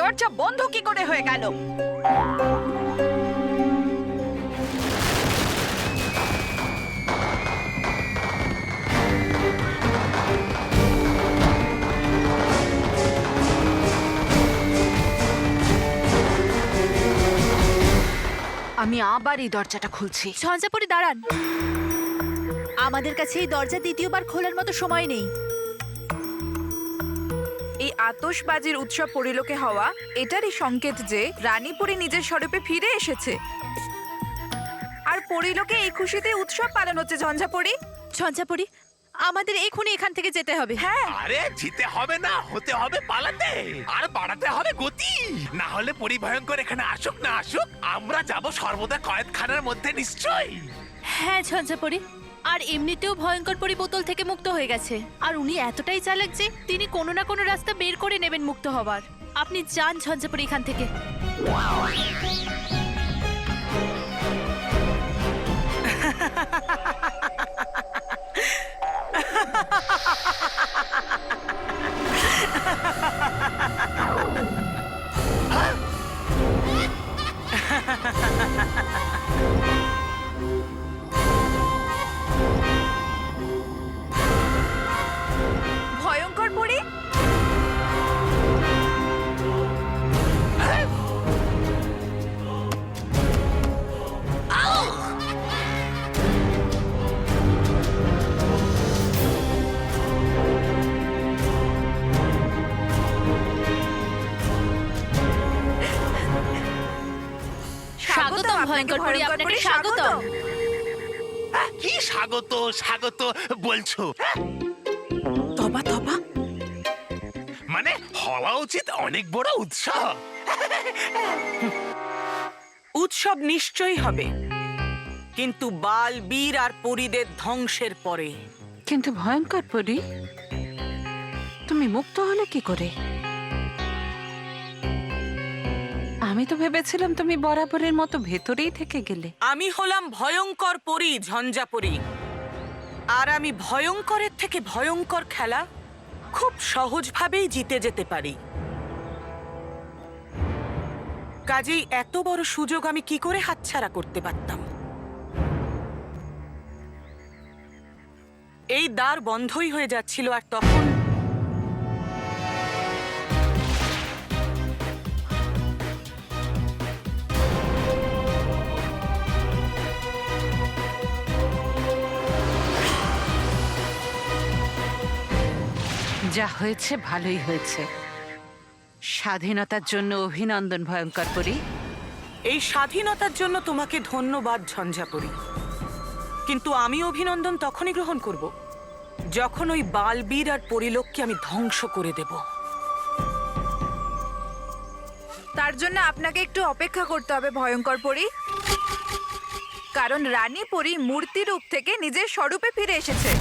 দরজা বন্ধ কি করে হয়ে গেল? আমি আবার এই দরজাটা খুলছি। ঝঞ্ঝাপরি দাঁড়ান, আমাদের কাছে এই দরজা দ্বিতীয়বার খোলার মতো সময় নেই। এই আতশবাজির উৎসব পরিলোকে হওয়া এটারই সংকেত যে রানীপুরী নিজের স্বরূপে ফিরে এসেছে, আর পরিলোকে এই খুশিতে উৎসব পালন হচ্ছে। ঝঞ্ঝাপরি, ঝঞ্ঝাপরি, আমাদের এখনই এখান থেকে যেতে হবে। হ্যাঁ, আরে জিতে হবে না, হতে হবে পালাতে, আর বাড়াতে হবে গতি। না হলে পরিভয়ঙ্কর এখানে আসুক না আসুক, আমরা যাব সর্বদা কয়েদখানার মধ্যে নিশ্চয়ই। হ্যাঁ ঝঞ্ঝাপরি, আর এমনিতেও ভয়ঙ্কর পরি বোতল থেকে মুক্ত হয়ে গেছে, আর উনি এতটাই চালাক যে তিনি কোনো না কোনো রাস্তা বের করে নেবেন মুক্ত হবার। আপনি যান ঝঞ্ঝাপরি এখান থেকে। ভয়ঙ্কর পরি, স্বাগতম ভয়ঙ্কর পরি, আপনাকে স্বাগতম। কি স্বাগত স্বাগত বলছো? তবা তবা, মানে হওয়া উচিত অনেক বড় উৎসব। উৎসব নিশ্চয়ই হবে, কিন্তু বাল বীর আর পরীদের ধ্বংসের পরে। কিন্তু ভয়ঙ্কর পরী, তুমি মুক্ত হলে কি করে? আমি তো ভেবেছিলাম তুমি বরাবরের মতো ভেতরেই থেকে গেলে। আমি হলাম ভয়ঙ্কর পরী, ঝঞ্ঝাপরি, আর আমি ভয়ঙ্করের থেকে ভয়ঙ্কর খেলা খুব সহজভাবেই জিতে যেতে পারি। কাজেই এত বড় সুযোগ আমি কি করে হাতছাড়া করতে পারতাম? এই দ্বার বন্ধই হয়ে যাচ্ছিল, আর তখন যা হয়েছে ভালোই হয়েছে। স্বাধীনতার জন্য অভিনন্দন ভয়ঙ্কর পরী। এই স্বাধীনতার জন্য তোমাকে ধন্যবাদ ঝঞ্ঝাপরি, কিন্তু আমি অভিনন্দন তখনই গ্রহণ করব যখন ওই বালবীর আর পরিলোককে আমি ধ্বংস করে দেব। তার জন্য আপনাকে একটু অপেক্ষা করতে হবে ভয়ঙ্কর পরি, কারণ রানী পরি মূর্তি রূপ থেকে নিজের স্বরূপে ফিরে এসেছে।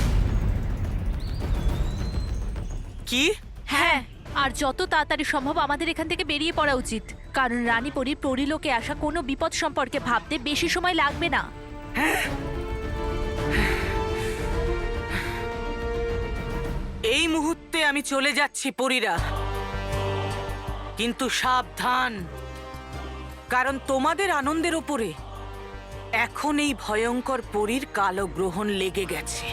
কি? হ্যাঁ, আর যত তাড়াতাড়ি সম্ভব আমাদের এখান থেকে বেরিয়ে পড়া উচিত, কারণ রানী পরি পরিলোকে আসা কোনো বিপদ সম্পর্কে ভাবতে বেশি সময় লাগবে না। এই মুহূর্তে আমি চলে যাচ্ছি পরীরা, কিন্তু সাবধান, কারণ তোমাদের আনন্দের ওপরে এখন এই ভয়ঙ্কর পরীর কালো গ্রহণ লেগে গেছে।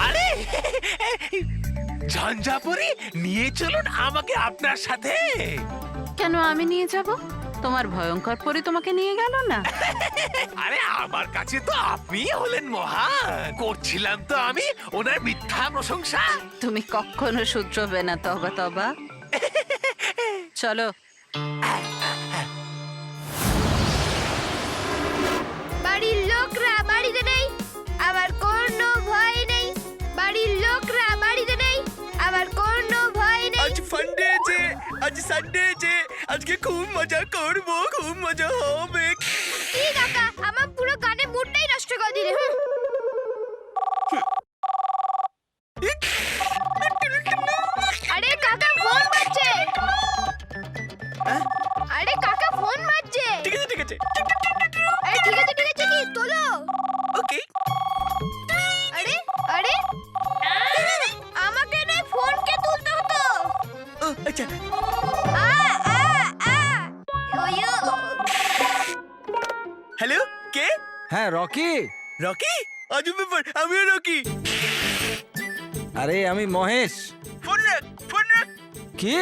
আরে ঝঞ্ঝাপুরি, নিয়ে চলুন আমাকে আপনার সাথে। কেন আমি নিয়ে যাব? তোমার ভয়ঙ্কর পরী তোমাকে নিয়ে গেল না? আরে আমার কাছে তো আপনিই হলেন মহান। করছিলাম তো আমি ওনার মিথ্যা প্রশংসা। তুমি কখনো শুধরবে না তবা তবা। চলো। বাড়ির লোকরা বাড়িতে নেই, আমার কোনো ভয় নেই। বাড়ির লোকরা বাড়িতে নেই, আমার কোনো ভয় নেই। আজ ফান্ডে যে, আজ সানডে যে, আজকে খুব মজা করব, খুব মজা হবে। কি কাকা, আমার পুরো গানে মুডটাই নষ্ট করে দিলে। আরে কাকা, ফোন বাজছে। হ্যাঁ রকি। রকি? আজব ব্যাপার, আমিও রকি। আরে আমি মহেশ। ফোন রাখ, ফোন রাখ। কি?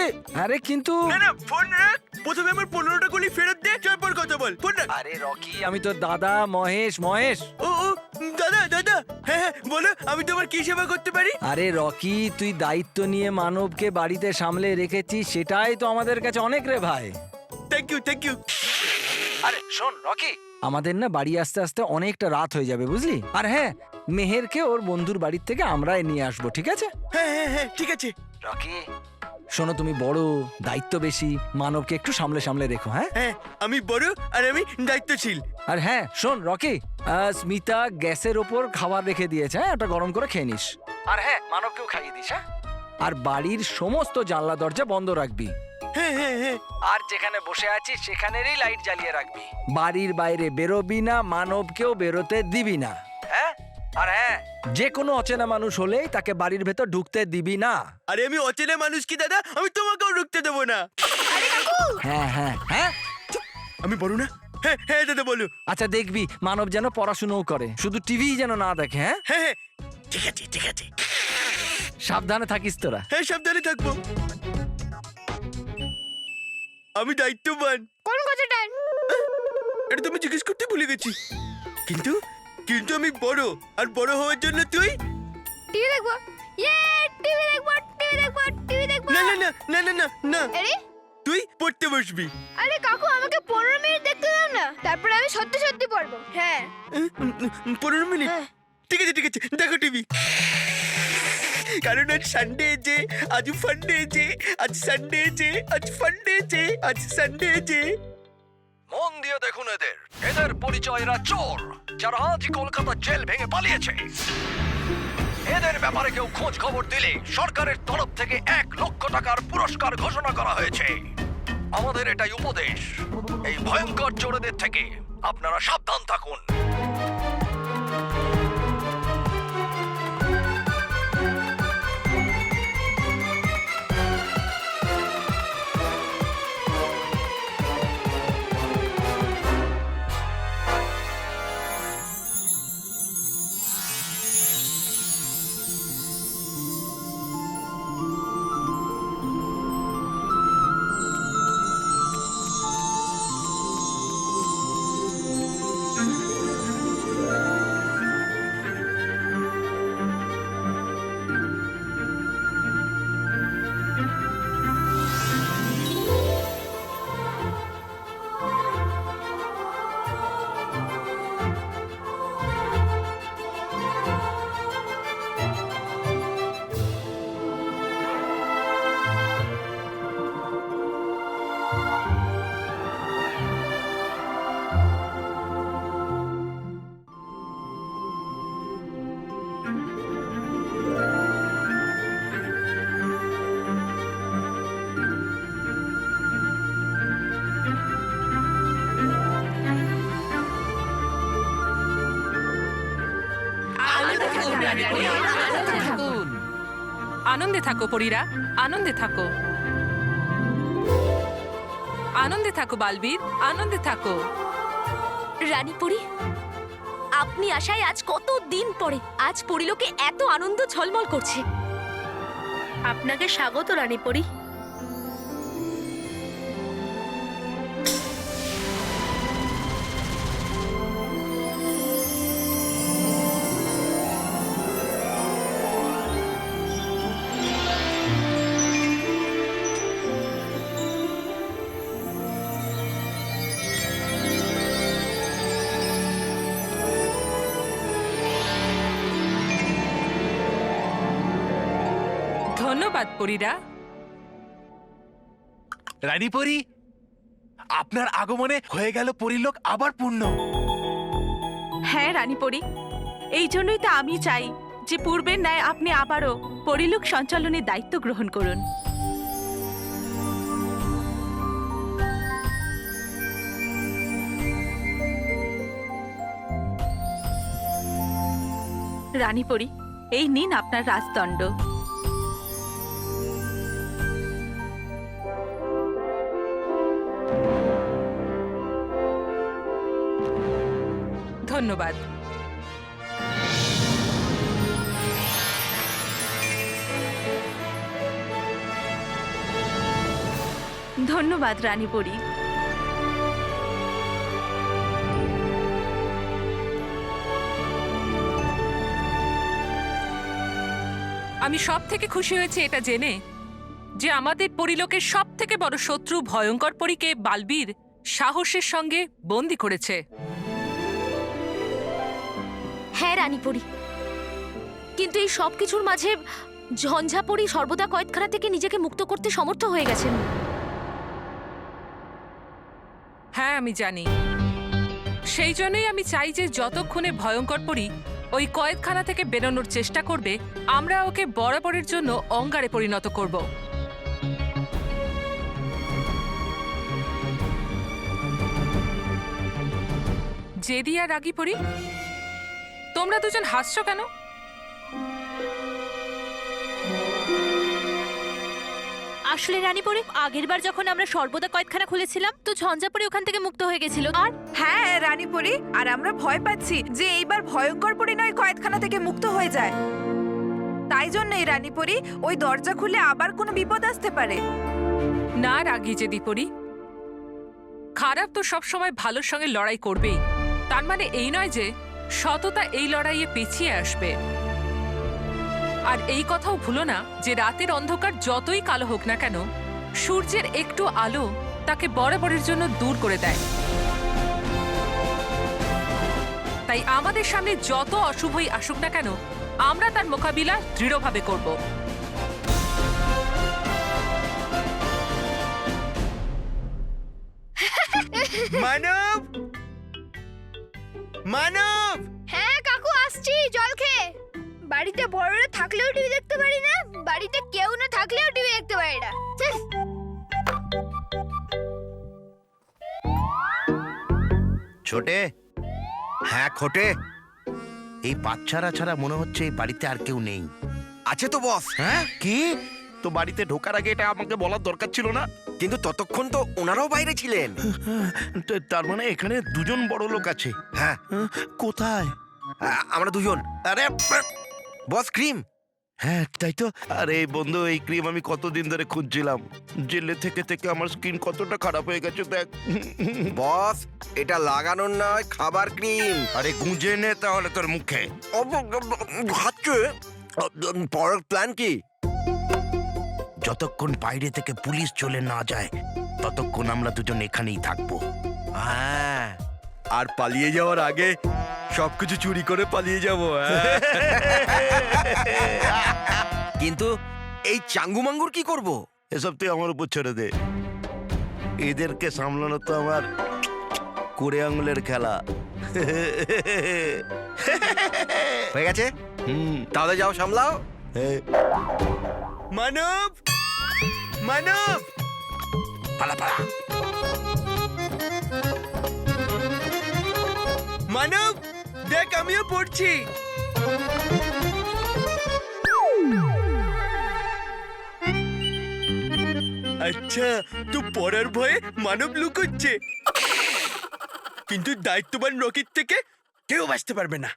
আরে কিন্তু না না, ফোন রাখ। প্রথমে আমার 15টা গুলি ফেরত দে, তারপর কথা বল। ফোন রাখ। আরে রকি, আমি তোর দাদা মহেশ। মহেশ। ও ও, দাদা দাদা, হ্যাঁ হ্যাঁ বলো, আমি তোমার কি সেবা করতে পারি? আরে রকি, তুই দায়িত্ব নিয়ে মানবকে বাড়িতে সামলে রেখেছিস, সেটাই তো আমাদের কাছে অনেক রে ভাই। Thank you, thank you. আরে শোন রকি, আমাদের না বাড়ি আসতে আসতে অনেকটা রাত হয়ে যাবে, বুঝলি? আর হ্যাঁ, মেহেরকে ওর বন্ধুর বাড়ির থেকে আমরাই নিয়ে আসবো, ঠিক আছে? হ্যাঁ হ্যাঁ হ্যাঁ, ঠিক আছে। রকি শোনো, তুমি বড়, দায়িত্ব বেশি, মানবকে একটু সামলে সামলে রেখো। হ্যাঁ হ্যাঁ, আমি বড় আর আমি দায়িত্বশীল। আর হ্যাঁ শোন রকি, স্মিতা গ্যাসের ওপর খাবার রেখে দিয়েছে, হ্যাঁ ওটা গরম করে খেয়ে নিস। আর হ্যাঁ, মানবকেও খাইয়ে দিস। হ্যাঁ, আর বাড়ির সমস্ত জানলা দরজা বন্ধ রাখবি। হ্যাঁ হ্যাঁ হ্যাঁ। আর যেখানে বসে আছিস সেখানেরই লাইট জ্বালিয়ে রাখবি। বাড়ির বাইরে বেরোবি না, মানবকেও বেরোতে দিবি না। হ্যাঁ, আর হ্যাঁ, যে কোনো অচেনা মানুষ হলেই তাকে বাড়ির ভেতর ঢুকতে দিবি না। আরে আমি অচেনা মানুষ কি দাদা, আমি তোমাকেও ঢুকতে দেবো না। হ্যাঁ হ্যাঁ হ্যাঁ। আমি বড় না? হ্যাঁ হ্যাঁ দাদা বলো। আচ্ছা দেখবি মানব যেন পড়াশুনোও করে, শুধু টিভি যেন না দেখে। হ্যাঁ হ্যাঁ হ্যাঁ, ঠিক আছে ঠিক আছে। সাবধানে থাকিস তোরা। হ্যাঁ, সাবধানে থাকবো। আমি দায়িত্ববান। কোন কথাটা? এটা তুমি জিজ্ঞেস করতে ভুলে গেছি। কিন্তু কিন্তু আমি বড়, আর বড় হওয়ার জন্য তুই। টিভি দেখবো। ইয়ে, টিভি দেখবো, টিভি দেখবো, টিভি দেখবো। না না না না না না না, আরে তুই পড়তে বসবি। আরে কাকু, আমাকে 15 মিনিট দেখতে দাও না, তারপরে আমি সত্যি সত্যি পড়বো। হ্যাঁ 15 মিনিট? হ্যাঁ। ঠিক আছে ঠিক আছে, দেখো টিভি। কারণ আজ সানডে যে, আজ ফান্ডে যে, আজ সানডে যে, আজ ফান্ডে যে, আজ সানডে যে। মন দিয়ে দেখুন এদের, এদের পরিচয় এরা চোর, যারা আজ কলকাতা জেল ভেঙে পালিয়েছে। এদের ব্যাপারে কেউ খোঁজ খবর দিলে সরকারের তরফ থেকে 1 লক্ষ টাকার পুরস্কার ঘোষণা করা হয়েছে। আমাদের এটাই উপদেশ, এই ভয়ঙ্কর চোরদের থেকে আপনারা সাবধান থাকুন। আনন্দে থাকো পরীরা, আনন্দে থাকো, আনন্দে থাকো বালবীর, আনন্দে থাকো। রানীপুরি, আপনি আসায় আজ কত দিন পরে আজ পরিলোকে এত আনন্দ ঝলমল করছে। আপনাকে স্বাগত রানীপুরি। ধন্যবাদ পরীরা। রানীপরি, আপনার আগমনে হয়ে গেল পরিলোক আবার পূর্ণ। হ্যাঁ রানীপরি, এই জন্যই তো আমি চাই যে পূর্বের ন্যায় আপনি আবারও পরিলোক সঞ্চালনের দায়িত্ব গ্রহণ করুন। রানীপরি, এই নিন আপনার রাজদণ্ড। ধন্যবাদ। ধন্যবাদ রানীপরি। আমি সব থেকে খুশি হয়েছি এটা জেনে যে আমাদের পরিলোকের সব থেকে বড় শত্রু ভয়ঙ্কর পরীকে বালবীর সাহসের সঙ্গে বন্দি করেছে। হ্যাঁ রানীপরি, কিন্তু এই সব কিছুর মাঝে ঝঞ্ঝাপরি সর্বদা কয়েদখানা থেকে নিজেকে মুক্ত করতে সমর্থ হয়ে গেছেন। হ্যাঁ আমি জানি, সেই জন্যই আমি চাই যে যতক্ষণে ভয়ঙ্কর পরী ওই কয়েদখানা থেকে বেরোনোর চেষ্টা করবে, আমরা ওকে বরাবরের জন্য অঙ্গারে পরিণত করব। জেদি আর রাগী পরী, তোমরা দুজন হাসছো কেন? আসলে রানীপরি, আগেরবার যখন আমরা সর্বদা কয়েদখানা খুলেছিলাম তো ঝঞ্ঝাপরি ওখান থেকে মুক্ত হয়ে গেছিল। আর হ্যাঁ রানীপুরি, আর আমরা ভয় পাচ্ছি যে এইবার ভয়ঙ্কর পরি নয় কয়েদখানা থেকে মুক্ত হয়ে যায়। তাই জন্যই রানীপুরি, ওই দরজা খুলে আবার কোনো বিপদ আসতে পারে। না রাগী জেদি পরী, খারাপ তো সবসময় ভালোর সঙ্গে লড়াই করবেই। তার মানে এই নয় যে সততা এই লড়াইয়ে পিছিয়ে আসবে। আর এই কথাও ভুলো না যে রাতের অন্ধকার যতই কালো হোক না কেন, সূর্যের একটু আলো তাকে বরাবরের জন্য দূর করে দেয়। তাই আমাদের সামনে যত অশুভই আসুক না কেন, আমরা তার মোকাবিলা দৃঢ়ভাবে করব। মানব, মানব, হ্যাঁ কাকু, আসছি জল খেয়ে। বাড়িতে বড়রা থাকলেও টিভি দেখতে পারি না, বাড়িতে কেউ না থাকলেও টিভি দেখতে পারি না। ছোটে, হ্যাঁ খোটে, এই বাচ্চারা ছাড়া মনে হচ্ছে এই বাড়িতে আর কেউ নেই। আছে তো বস। হ্যাঁ কি? তো বাড়িতে ঢোকার আগে এটা আমাকে বলার দরকার ছিল না? কিন্তু ততক্ষণ তো ওনারাও বাইরে ছিলেন। তার মানে এখানে দুজন বড় লোক আছে। হ্যাঁ, কোথায়? আমরা দুজন। আরে বস ক্রিম। হ্যাঁ তাই তো। আরে বন্ধু, এই ক্রিম আমি কতদিন ধরে খুঁজছিলাম। জেলে থেকে থেকে আমার স্কিন কতটা খারাপ হয়ে গেছে দেখ। বস, এটা লাগানোর নয়, খাবার ক্রিম। আরে গুঁজে নে তাহলে তোর মুখে। খাচ্ছে। পরের প্ল্যান কি? যতক্ষণ বাইরে থেকে পুলিশ চলে না যায় ততক্ষণ আমরা দুজন এখানেই থাকবো। হ্যাঁ, আর পালিয়ে যাওয়ার আগে সবকিছু চুরি করে পালিয়ে যাব। কিন্তু এই চাঙ্গু মাঙ্গুর কি করব? এসব তুই আমার উপর ছেড়ে দে। এদেরকে সামলানো তো আমার করে আঙুলের খেলা। হয়ে গেছে, তাহলে যাও সামলাও। মানব, মানব, পালা পালা। মানব, দেখ আমিও পড়ছি। আচ্ছা, তো পড়ার ভয়ে মানব লুকোচ্ছে, কিন্তু দায়িত্ববান রকির থেকে কেউ বাঁচতে পারবে না।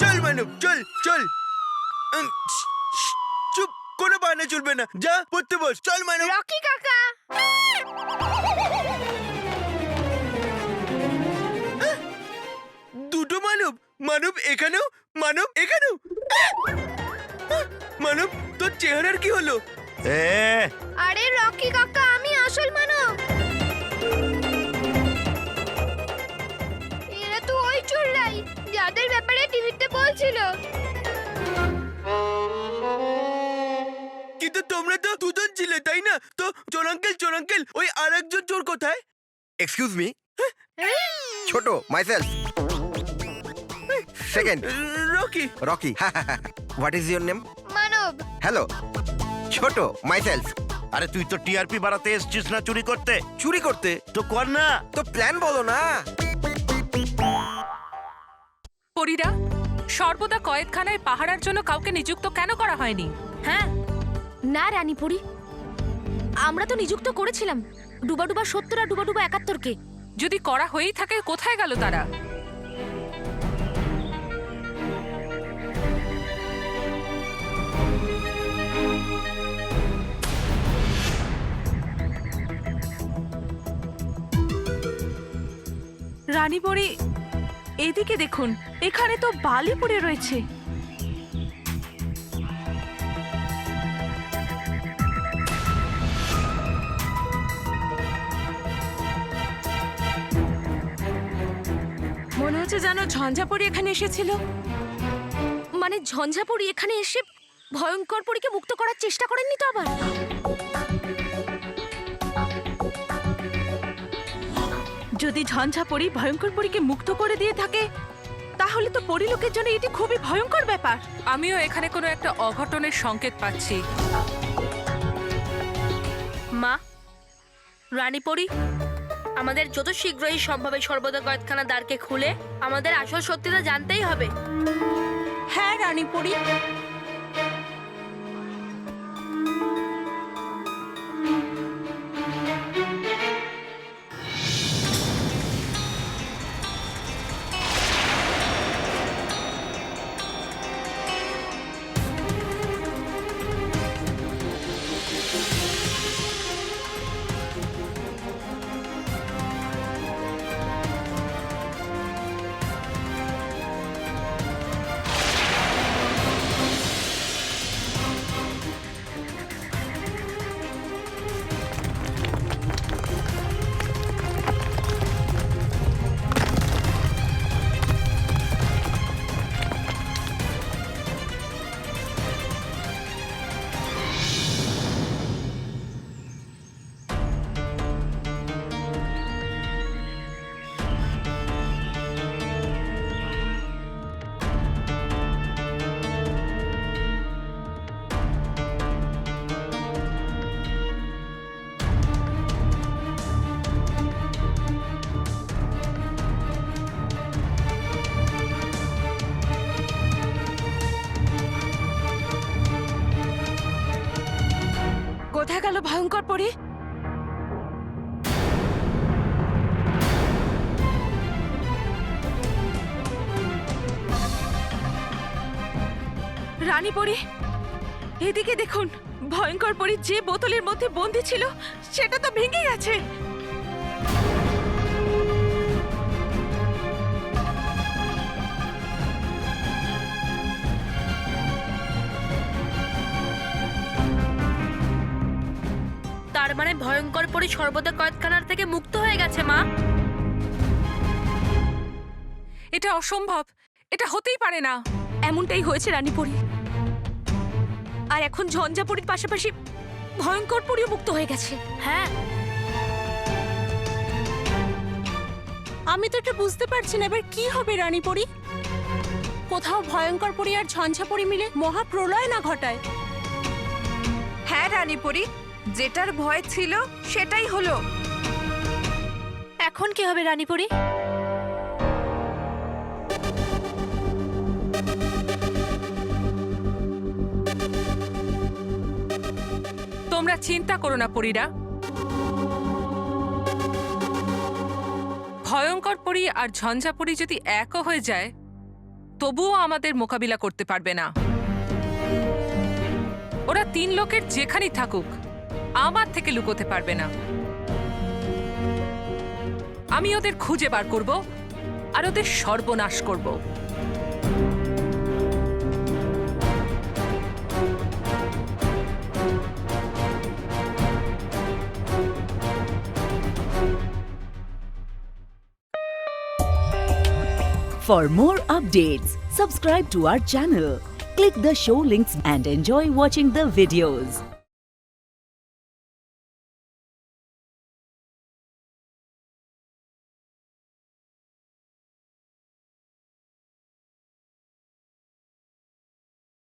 চল মানব, চল চল। চুপ, কোনো বাহানা চলবে না। যা পড়তে বস। চল মানব। রকি কাকা, দুটো মানব, মানব এখানেও, মানব এখানেও। মানব, তোর চেহারার কি হলো? আরে রকি কাকা, আমি আসল মানব। এরা তো ওই চোরলাই যাদের ব্যাপারে টিভিতে বলছিল। কিন্তু তোমরা তো দুজন ছিলে, তাই না? তো চোর আঙ্কেল, চোর আঙ্কেল, ওই আরেকজন চোর কোথায়? এক্সকিউজ মি, ছোট myself, second Rocky. Rocky. What is your name? Manav. Hello, ছোট মাইসেলফ। আরে তুই তো টিআরপি বাড়াতে এসছিস না চুরি করতে? চুরি করতে? তো কর না। তো প্ল্যান বলো না। পরীরা, সর্বদা কয়েদখানায় পাহারার জন্য কাউকে নিযুক্ত কেন করা হয়নি? হ্যাঁ না রানীপুরি, আমরা তো নিযুক্ত করেছিলাম ডুবাডুবা 70 আর ডুবাডুবা 71কে। যদি করা হয়েই থাকে, কোথায় গেল তারা? রানীপুরি এদিকে দেখুন, এখানে তো বালি পড়ে রয়েছে। মনে হচ্ছে যেন ঝঞ্ঝাপরি এখানে এসেছিল। মানে ঝঞ্ঝাপরি এখানে এসে ভয়ঙ্কর পরীকে মুক্ত করার চেষ্টা করেননি তো আবার? যদি ঝঞ্ঝাপরি ভয়ঙ্কর পরীকে মুক্ত করে দিয়ে থাকে, তাহলে তো পরিলোকের জন্য এটি খুবই ভয়ঙ্কর ব্যাপার। আমিও এখানে কোনো একটা অঘটনের সংকেত পাচ্ছি। মা, রানীপরি, আমাদের যত শীঘ্রই সম্ভব এই সর্বদা কয়েদখানা দ্বারকে খুলে আমাদের আসল সত্যিটা জানতেই হবে। হ্যাঁ রানীপরি। কোথায় গেল ভয়ঙ্কর পরী? রানীপরি এদিকে দেখুন, ভয়ঙ্কর পরী যে বোতলের মধ্যে বন্দী ছিল সেটা তো ভেঙে গেছে। তার মানে ভয়ঙ্কর পরী সর্বদা কয়েদখানার থেকে মুক্ত হয়ে গেছে মা। এটা অসম্ভব, এটা হতেই পারে না। এমনটাই হয়েছে রানীপরি। আর এখন ঝঞ্ঝাপরির পাশাপাশি ভয়ঙ্কর পরীও মুক্ত হয়ে গেছে। হ্যাঁ, আমি তো এটা বুঝতে পারছি না এবার কি হবে রানীপরি। কোথাও ভয়ঙ্কর পরী আর ঝঞ্ঝাপরি মিলে মহাপ্রলয় না ঘটায়। হ্যাঁ রানীপরি, যেটার ভয় ছিল সেটাই হলো। এখন কি হবে রানীপরি? তোমরা চিন্তা করো না পরীরা। ভয়ঙ্কর পরী আর ঝঞ্ঝাপরি যদি একও হয়ে যায়, তবুও আমাদের মোকাবিলা করতে পারবে না। ওরা 3 লোকের যেখানেই থাকুক, আমার থেকে লুকোতে পারবে না। আমি ওদের খুঁজে বার করব আর ওদের সর্বনাশ করব। For more updates, subscribe to our channel, click the show links and enjoy watching the videos.